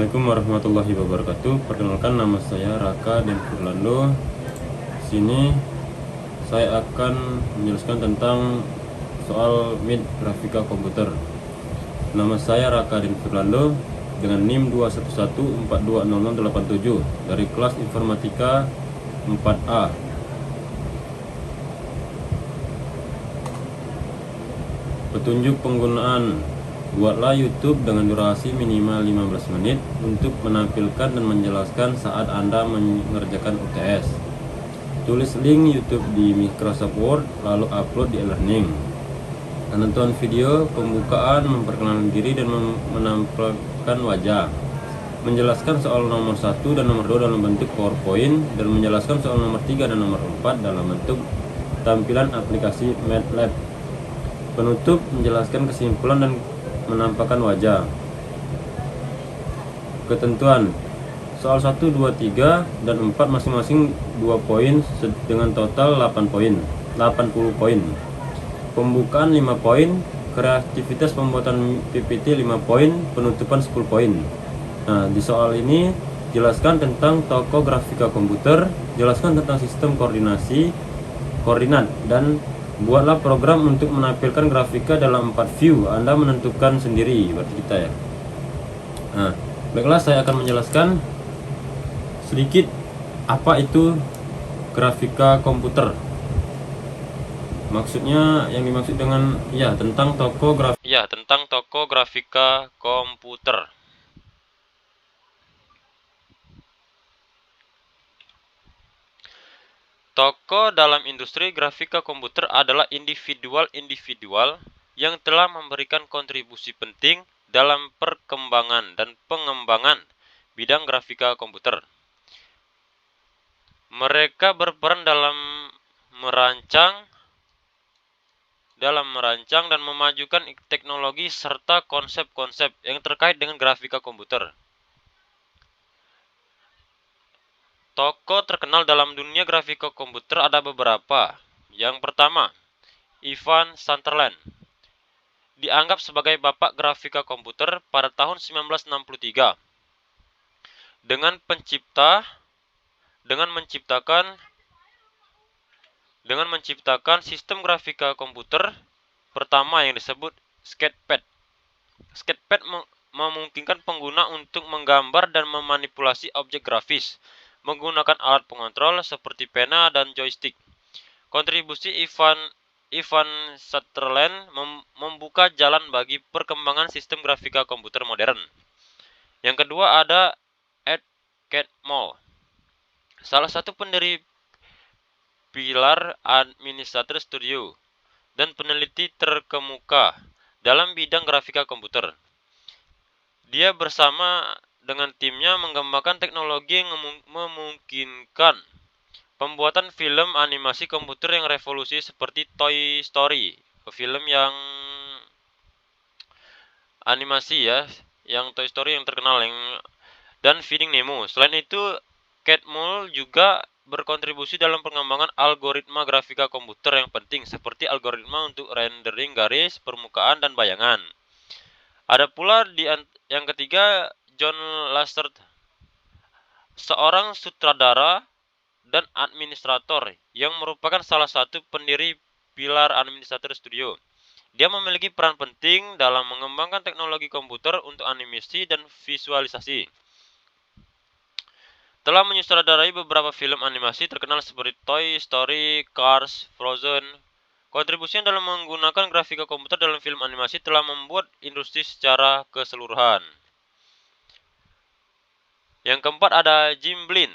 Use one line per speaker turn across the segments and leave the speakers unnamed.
Assalamualaikum warahmatullahi wabarakatuh. Perkenalkan, nama saya Raka dan Furlando. Sini saya akan menjelaskan tentang soal MIT grafika komputer. Nama saya Raka dan Furlando dengan NIM 211420087 dari kelas Informatika 4A. Petunjuk penggunaan: buatlah YouTube dengan durasi minimal 15 menit untuk menampilkan dan menjelaskan saat Anda mengerjakan UTS. Tulis link YouTube di Microsoft Word, lalu upload di e-learning. Menonton video pembukaan, memperkenalkan diri, dan menampilkan wajah. Menjelaskan soal nomor 1 dan nomor 2 dalam bentuk PowerPoint, dan menjelaskan soal nomor 3 dan nomor 4 dalam bentuk tampilan aplikasi MATLAB. Penutup, menjelaskan kesimpulan dan menampakkan wajah. Ketentuan: soal 1, 2, 3, dan 4 masing-masing 2 poin dengan total 80 poin. Pembukaan 5 poin, kreativitas pembuatan PPT 5 poin, penutupan 10 poin. Nah, di soal ini jelaskan tentang toko grafika komputer, jelaskan tentang sistem koordinat, dan buatlah program untuk menampilkan grafika dalam 4 view. Anda menentukan sendiri, berarti kita ya. Nah, baiklah, saya akan menjelaskan sedikit apa itu grafika komputer. Maksudnya, yang dimaksud dengan tentang toko grafika komputer. Toko dalam industri grafika komputer adalah individual yang telah memberikan kontribusi penting dalam perkembangan dan pengembangan bidang grafika komputer. Mereka berperan dalam merancang dan memajukan teknologi serta konsep-konsep yang terkait dengan grafika komputer. Tokoh terkenal dalam dunia grafika komputer ada beberapa. Yang pertama, Ivan Sutherland. Dianggap sebagai bapak grafika komputer pada tahun 1963. Dengan menciptakan sistem grafika komputer pertama yang disebut Sketchpad. Sketchpad memungkinkan pengguna untuk menggambar dan memanipulasi objek grafis menggunakan alat pengontrol seperti pena dan joystick. Kontribusi Ivan Sutherland membuka jalan bagi perkembangan sistem grafika komputer modern. Yang kedua ada Ed Catmull, salah satu pendiri pilar Administrator Studio dan peneliti terkemuka dalam bidang grafika komputer. Dia bersama dengan timnya mengembangkan teknologi yang memungkinkan pembuatan film animasi komputer yang revolusi seperti Toy Story, film yang animasi yang Toy Story yang terkenal, dan Finding Nemo. Selain itu, Catmull juga berkontribusi dalam pengembangan algoritma grafika komputer yang penting seperti algoritma untuk rendering garis, permukaan, dan bayangan. Ada pula yang ketiga, John Lasseter, seorang sutradara dan administrator yang merupakan salah satu pendiri pilar Administrator Studio. Dia memiliki peran penting dalam mengembangkan teknologi komputer untuk animasi dan visualisasi. Telah menyutradarai beberapa film animasi terkenal seperti Toy Story, Cars, Frozen. Kontribusinya dalam menggunakan grafika komputer dalam film animasi telah membuat industri secara keseluruhan. Yang keempat ada Jim Blin,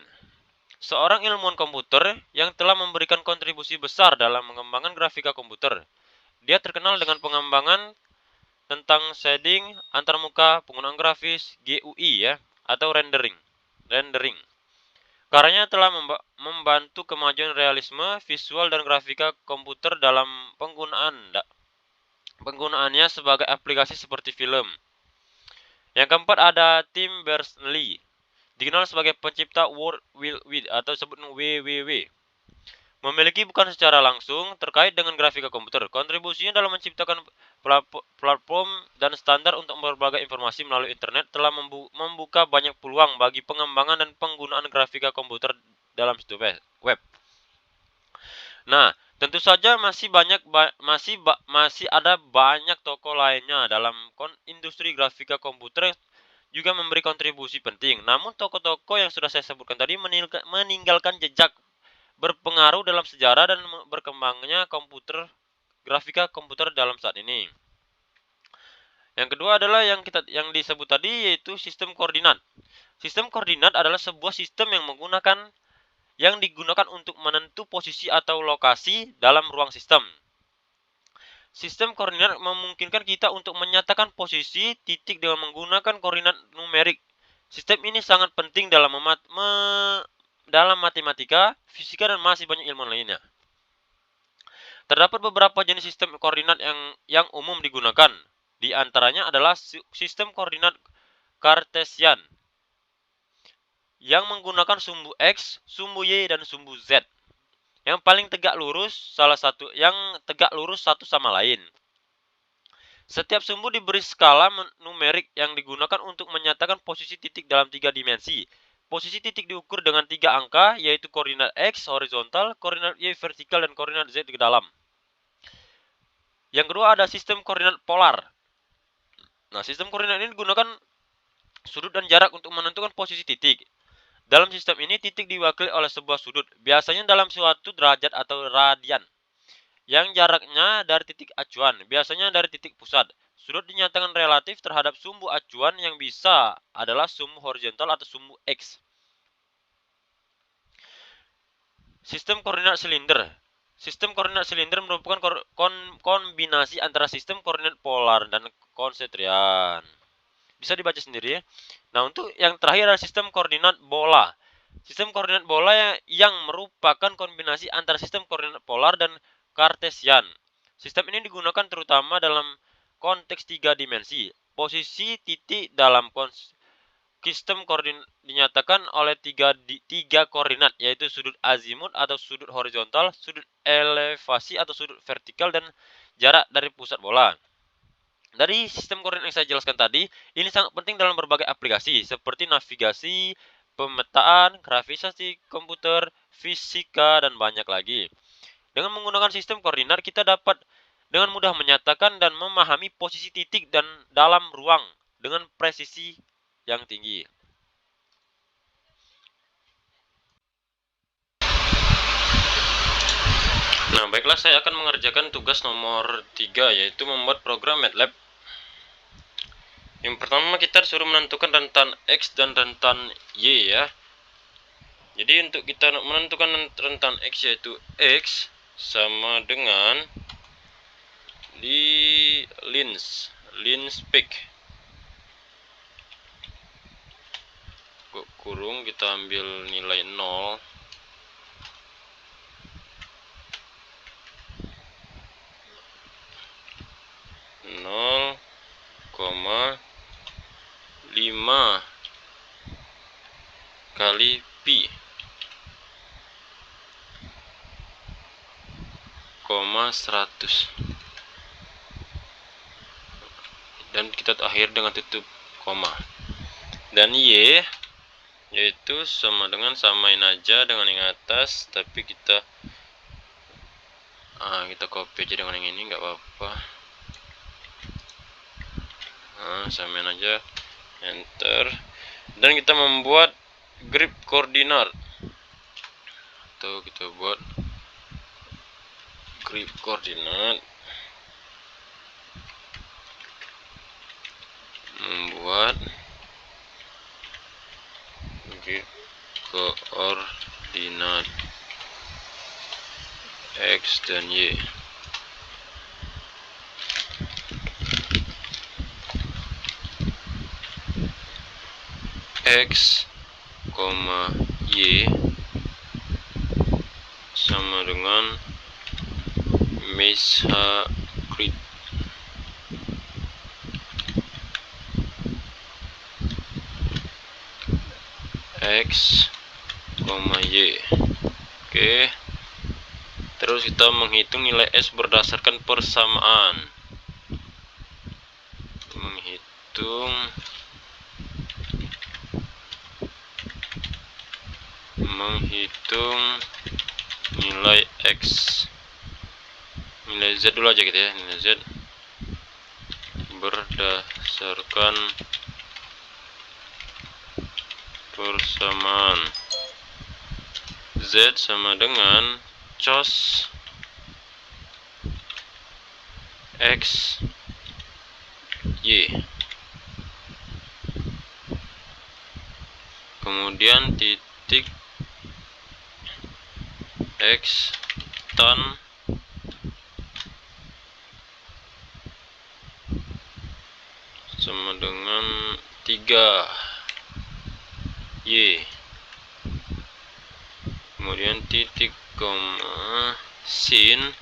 seorang ilmuwan komputer yang telah memberikan kontribusi besar dalam mengembangkan grafika komputer. Dia terkenal dengan pengembangan tentang shading antarmuka, penggunaan grafis, GUI atau rendering. Karyanya telah membantu kemajuan realisme visual dan grafika komputer dalam penggunaannya sebagai aplikasi seperti film. Yang keempat ada Tim Berners-Lee, dikenal sebagai pencipta World Wide Web atau disebut WWW. memiliki bukan secara langsung terkait dengan grafika komputer. Kontribusinya dalam menciptakan platform dan standar untuk berbagai informasi melalui internet telah membuka banyak peluang bagi pengembangan dan penggunaan grafika komputer dalam situs web. Nah, tentu saja masih ada banyak tokoh lainnya dalam industri grafika komputer juga memberi kontribusi penting. Namun tokoh-tokoh yang sudah saya sebutkan tadi meninggalkan jejak berpengaruh dalam sejarah dan berkembangnya grafika komputer dalam saat ini. Yang kedua adalah yang disebut tadi, yaitu sistem koordinat. Sistem koordinat adalah sebuah sistem yang digunakan untuk menentu posisi atau lokasi dalam ruang sistem. Sistem koordinat memungkinkan kita untuk menyatakan posisi titik dengan menggunakan koordinat numerik. Sistem ini sangat penting dalam matematika, fisika, dan masih banyak ilmu lainnya. Terdapat beberapa jenis sistem koordinat yang umum digunakan. Di antaranya adalah sistem koordinat Kartesian yang menggunakan sumbu X, sumbu Y, dan sumbu Z. Yang paling tegak lurus satu sama lain. Setiap sumbu diberi skala numerik yang digunakan untuk menyatakan posisi titik dalam 3 dimensi. Posisi titik diukur dengan 3 angka, yaitu koordinat X horizontal, koordinat Y vertikal, dan koordinat Z ke dalam. Yang kedua ada sistem koordinat polar. Nah, sistem koordinat ini digunakan sudut dan jarak untuk menentukan posisi titik. Dalam sistem ini, titik diwakili oleh sebuah sudut, biasanya dalam suatu derajat atau radian, yang jaraknya dari titik acuan, biasanya dari titik pusat. Sudut dinyatakan relatif terhadap sumbu acuan yang bisa adalah sumbu horizontal atau sumbu X. Sistem koordinat silinder. Sistem koordinat silinder merupakan kombinasi antara sistem koordinat polar dan konsentrian. Bisa dibaca sendiri ya. Nah, untuk yang terakhir adalah sistem koordinat bola. Sistem koordinat bola yang merupakan kombinasi antara sistem koordinat polar dan Kartesian. Sistem ini digunakan terutama dalam konteks 3 dimensi. Posisi titik dalam sistem koordinat dinyatakan oleh tiga koordinat, yaitu sudut azimut atau sudut horizontal, sudut elevasi atau sudut vertikal, dan jarak dari pusat bola. Dari sistem koordinat yang saya jelaskan tadi, ini sangat penting dalam berbagai aplikasi seperti navigasi, pemetaan, grafisasi komputer, fisika, dan banyak lagi. Dengan menggunakan sistem koordinat, kita dapat dengan mudah menyatakan dan memahami posisi titik dan dalam ruang dengan presisi yang tinggi. Nah, baiklah, saya akan mengerjakan tugas nomor 3, yaitu membuat program MATLAB. Yang pertama, kita disuruh menentukan rentan X dan rentan Y ya. Jadi untuk kita menentukan rentan X, yaitu X sama dengan di lins peak kurung, kita ambil nilai 0, koma 5 kali pi, koma 100, dan kita akhir dengan tutup koma. Dan Y yaitu sama dengan, samain aja dengan yang atas, tapi kita copy aja dengan yang ini, nggak apa-apa. Samain aja, enter, dan kita membuat grip koordinat, atau kita buat grip koordinat, membuat grip koordinat X dan Y. X, Y sama dengan Mesa grid. X, Y. Oke. Terus kita menghitung nilai S berdasarkan persamaan. Menghitung nilai X, nilai Z dulu aja gitu ya, nilai Z berdasarkan persamaan. Z sama dengan cos X Y, kemudian titik X tan sama dengan 3 Y, kemudian titik koma sin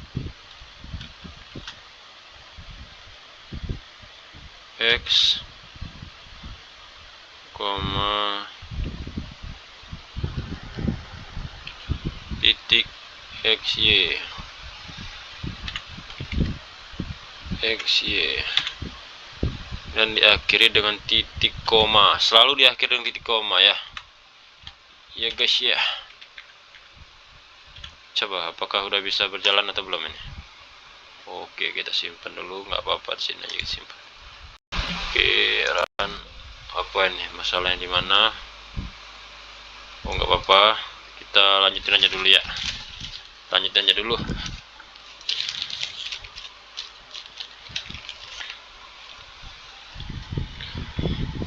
X koma titik XY dan diakhiri dengan titik koma. Selalu diakhiri dengan titik koma ya guys ya. Coba apakah udah bisa berjalan atau belum ini? Oke, kita simpan dulu, nggak apa-apa, sini aja kita simpan. Oke, run apa ini masalahnya di mana? Oh, nggak apa-apa, kita lanjutin aja dulu ya. Lanjutin aja dulu.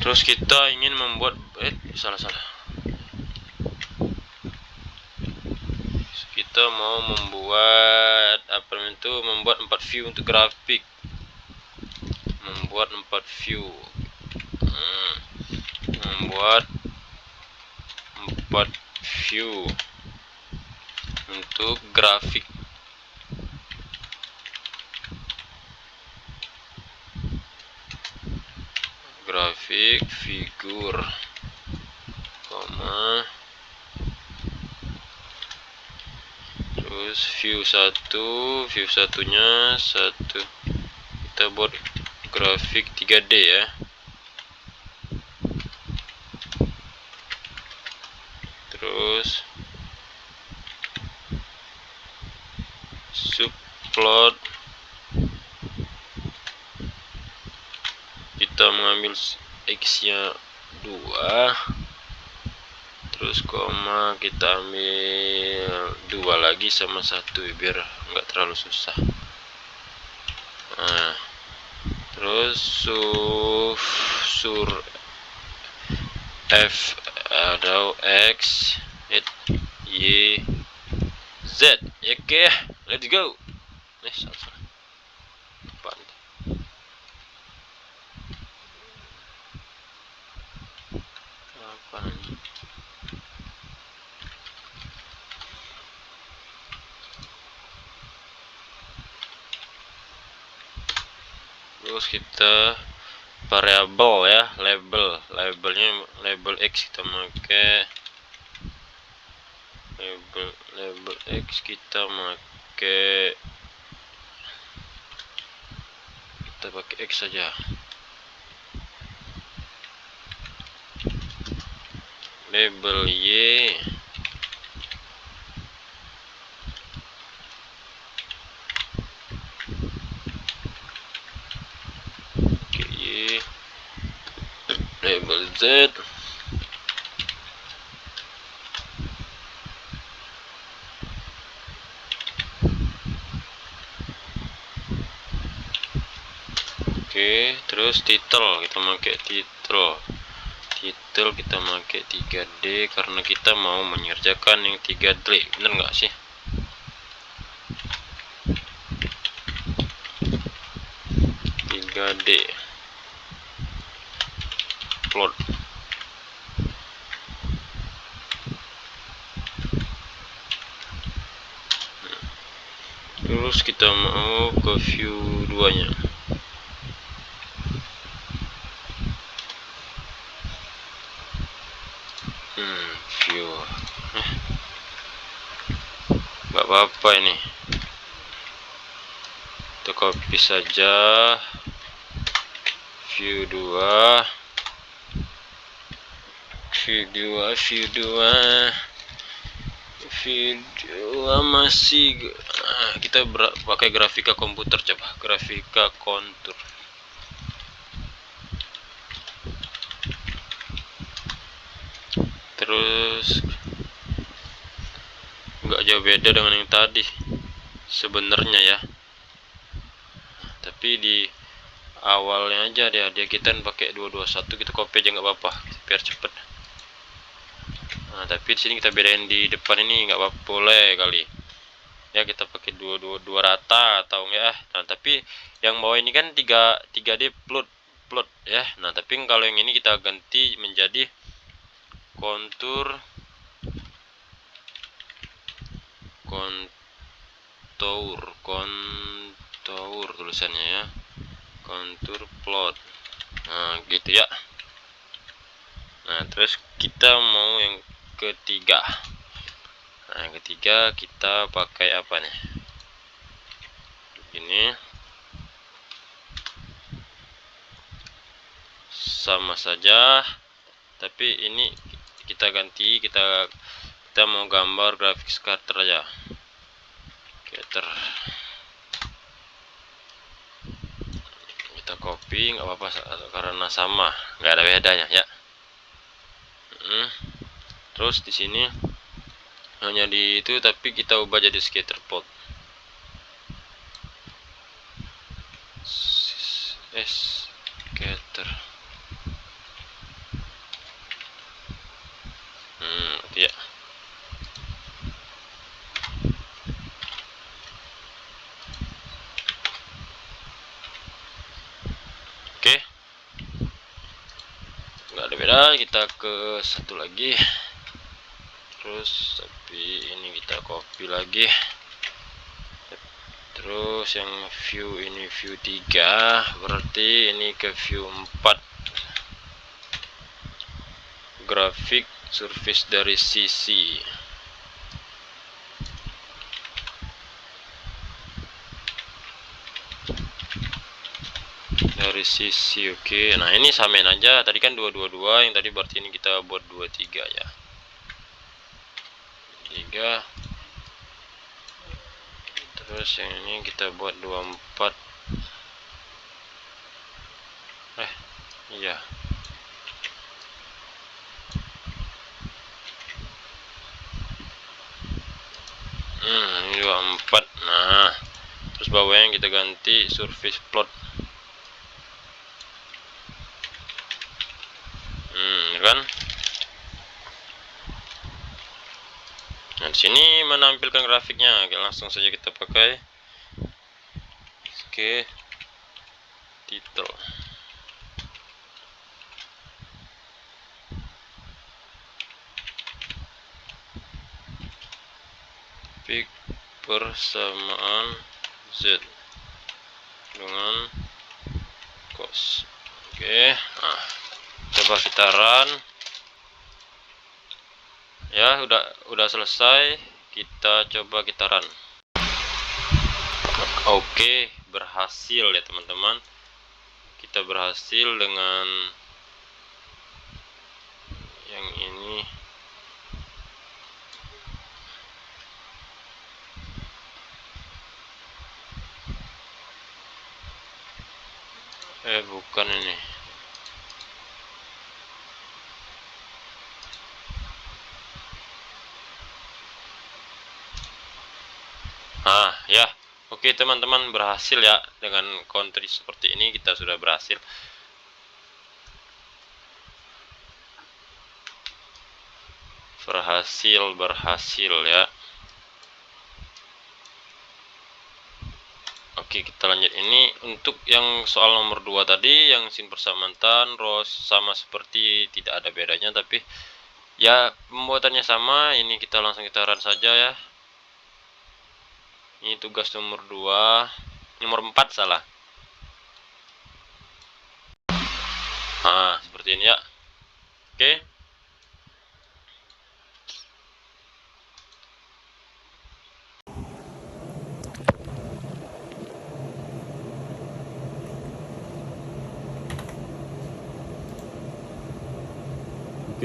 Terus kita ingin membuat salah. Kita mau membuat membuat 4 view untuk grafik. Membuat 4 view. Membuat 4 view untuk grafik. Grafik figur, koma, terus view 1, view satunya 1. Kita buat grafik 3D ya. Terus subplot, kita mengambil X-nya 2, terus koma kita ambil 2 lagi sama 1 biar nggak terlalu susah. Nah, terus sur F atau X Y Z. Oke, let's go. Terus kita variabel ya, labelnya label X kita pakai label X, kita pakai X saja. Label Y label Z, terus title kita pakai title kita pakai 3D karena kita mau mengerjakan yang 3D, bener nggak sih? Plot. Terus kita mau ke view 2 nya. View nggak apa-apa ini, Kita copy saja view 2 masih kita pakai grafika komputer. Coba grafika kontur. Terus nggak jauh beda dengan yang tadi sebenarnya ya, tapi di awalnya aja dia kita pakai 221, kita copy aja nggak apa-apa biar cepet. Nah, tapi di sini kita bedain di depan ini nggak apa-apa, boleh kali ya kita pakai 222 rata atau enggak. Nah, tapi yang bawah ini kan 3D plot ya. Nah, tapi kalau yang ini kita ganti menjadi kontur tulisannya ya, kontur plot. Nah, gitu ya. Nah, terus kita mau yang ketiga. Nah, yang ketiga kita pakai apa nih? Ini sama saja, tapi ini kita ganti, kita mau gambar graphics cutter aja. Cutter. Kita copy nggak apa-apa karena sama, nggak ada bedanya ya. Terus di sini hanya di itu, tapi kita ubah jadi scatter plot. Scatter. Ya. Oke. Nggak ada beda, kita ke satu lagi. Terus tapi ini kita copy lagi. Terus yang view ini view 3, berarti ini ke view 4. Grafik surface dari sisi. Oke. Nah, ini samain aja. Tadi kan 222, yang tadi berarti ini kita buat 23 ya. 3. Terus yang ini kita buat 24. Iya. Ini 24. Nah, terus bawahnya kita ganti surface plot. Kan? Nah, di sini menampilkan grafiknya. Oke, langsung saja kita pakai title. Pick persamaan Z dengan cos. Oke. Nah, coba kita run. Ya, udah selesai. Kita coba kita run. Oke, berhasil ya teman-teman. Kita berhasil dengan yang ini. Bukan ini. Ya. Oke teman-teman, berhasil ya dengan country seperti ini. Kita sudah berhasil. Berhasil ya. Oke, kita lanjut. Ini untuk yang soal nomor 2 tadi, yang sin persamaan rows sama seperti tidak ada bedanya, tapi ya pembuatannya sama. Ini kita langsung kita run saja ya. Ini tugas nomor 2, nomor 4 salah. Seperti ini ya. Oke.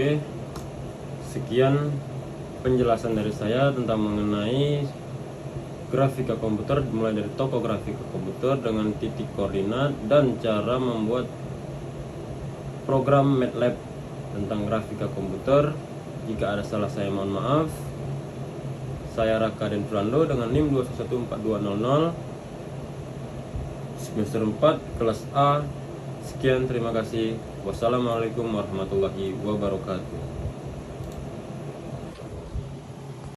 Oke, sekian penjelasan dari saya tentang mengenai grafika komputer, mulai dari toko grafika komputer dengan titik koordinat dan cara membuat program MATLAB tentang grafika komputer. Jika ada salah saya mohon maaf. Saya Raka Den Fernando dengan NIM 2114200 semester 4 kelas A. Sekian, terima kasih. Wassalamualaikum warahmatullahi wabarakatuh.